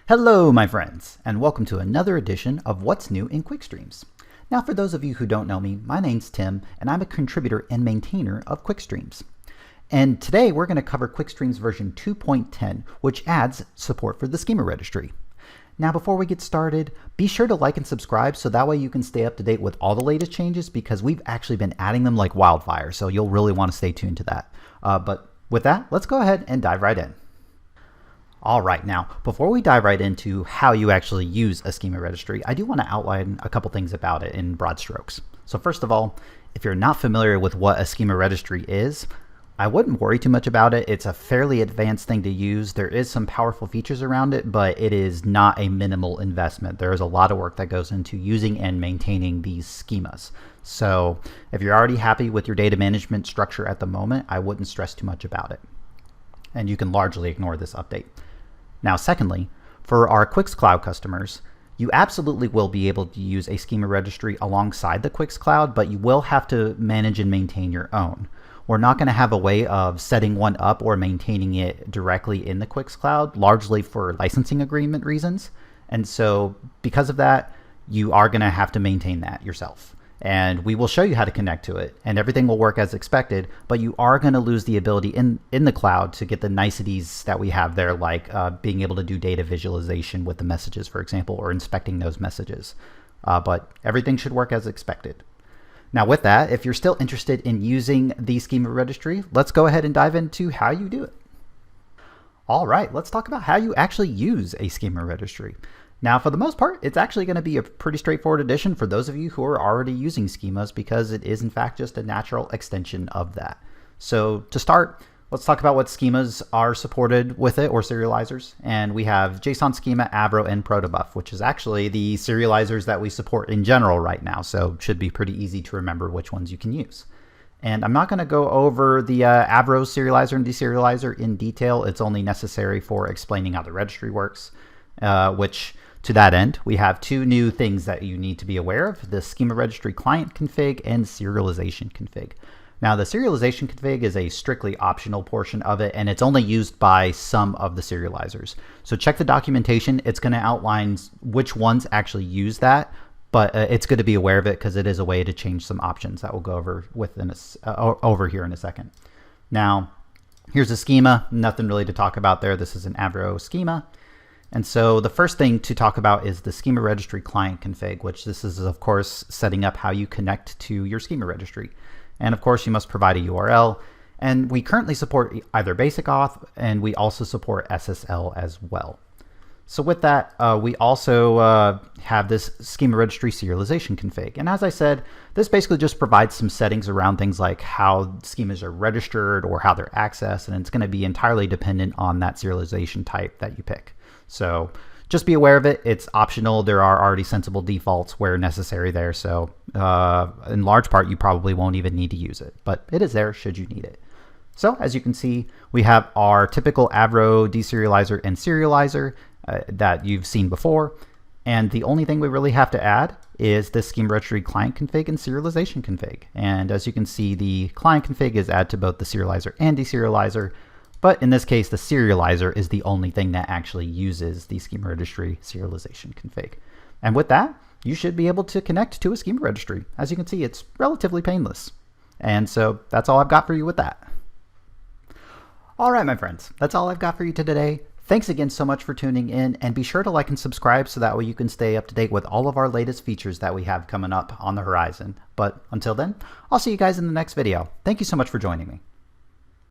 Hello my friends, and welcome to another edition of What's New in Quix Streams. Now for those of you who don't know me, my name's Tim, and I'm a contributor and maintainer of Quix Streams. And today we're going to cover Quix Streams version 2.10, which adds support for the Schema Registry. Now before we get started, be sure to like and subscribe so that way you can stay up to date with all the latest changes, because we've actually been adding them like wildfire, so you'll really want to stay tuned to that. But with that, let's go ahead and dive right in. All right, now, before we dive right into how you actually use a schema registry, I do want to outline a couple things about it in broad strokes. So first of all, if you're not familiar with what a schema registry is, I wouldn't worry too much about it. It's a fairly advanced thing to use. There is some powerful features around it, but it is not a minimal investment. There is a lot of work that goes into using and maintaining these schemas. So if you're already happy with your data management structure at the moment, I wouldn't stress too much about it. And you can largely ignore this update. Now, secondly, for our Quix Cloud customers, you absolutely will be able to use a schema registry alongside the Quix Cloud, but you will have to manage and maintain your own. We're not going to have a way of setting one up or maintaining it directly in the Quix Cloud, largely for licensing agreement reasons. And so because of that, you are going to have to maintain that yourself. And we will show you how to connect to it, and everything will work as expected, but you are going to lose the ability in the cloud to get the niceties that we have there, like being able to do data visualization with the messages, for example, or inspecting those messages. But everything should work as expected. Now with that, if you're still interested in using the schema registry, let's go ahead and dive into how you do it. All right, let's talk about how you actually use a schema registry. Now, for the most part, it's actually going to be a pretty straightforward addition for those of you who are already using schemas, because it is in fact just a natural extension of that. So to start, let's talk about what schemas are supported with it, or serializers. And we have JSON Schema, Avro, and Protobuf, which is actually the serializers that we support in general right now. So it should be pretty easy to remember which ones you can use. And I'm not going to go over the Avro serializer and deserializer in detail. It's only necessary for explaining how the registry works, which to that end, we have two new things that you need to be aware of: the schema registry client config and serialization config. Now, the serialization config is a strictly optional portion of it, and it's only used by some of the serializers. So check the documentation. It's going to outline which ones actually use that, but it's good to be aware of it because it is a way to change some options that we'll go over over here in a second. Now, here's a schema. Nothing really to talk about there. This is an Avro schema. And so the first thing to talk about is the schema registry client config, which this is, of course, setting up how you connect to your schema registry. And of course, you must provide a URL. And we currently support either basic auth, and we also support SSL as well. So with that, we also have this schema registry serialization config. And as I said, this basically just provides some settings around things like how schemas are registered or how they're accessed, and it's going to be entirely dependent on that serialization type that you pick. So just be aware of it. It's optional. There are already sensible defaults where necessary there. So in large part, you probably won't even need to use it, but it is there should you need it. So as you can see, we have our typical Avro deserializer and serializer that you've seen before. And the only thing we really have to add is the schema registry client config and serialization config. And as you can see, the client config is add to both the serializer and deserializer. But in this case, the serializer is the only thing that actually uses the schema registry serialization config. And with that, you should be able to connect to a schema registry. As you can see, it's relatively painless. And so that's all I've got for you with that. All right, my friends, that's all I've got for you today. Thanks again so much for tuning in, and be sure to like and subscribe so that way you can stay up to date with all of our latest features that we have coming up on the horizon. But until then, I'll see you guys in the next video. Thank you so much for joining me.